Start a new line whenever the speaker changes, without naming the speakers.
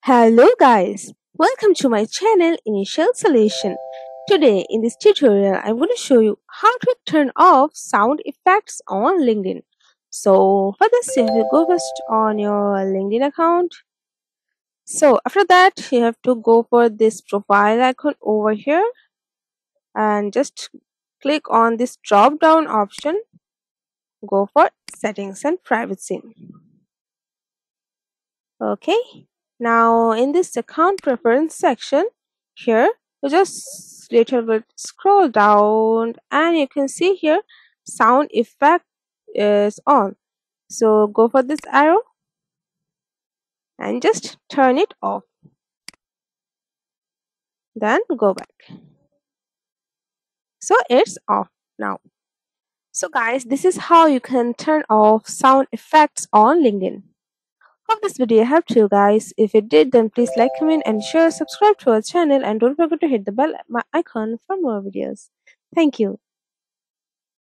Hello guys, welcome to my channel Initial Solution. Today in this tutorial I'm going to show you how to turn off sound effects on LinkedIn. So for this you have to go first on your LinkedIn account. So after that you have to go for this profile icon over here and just click on this drop down option. Go for settings and privacy. Okay, now in this account preference section here you just little bit scroll down and you can see here sound effect is on, so go for this arrow and just turn it off, then go back. So it's off now. So guys, this is how you can turn off sound effects on LinkedIn. Hope this video helped you guys. If it did, then please like, comment and share, subscribe to our channel and don't forget to hit the bell icon for more videos. Thank you.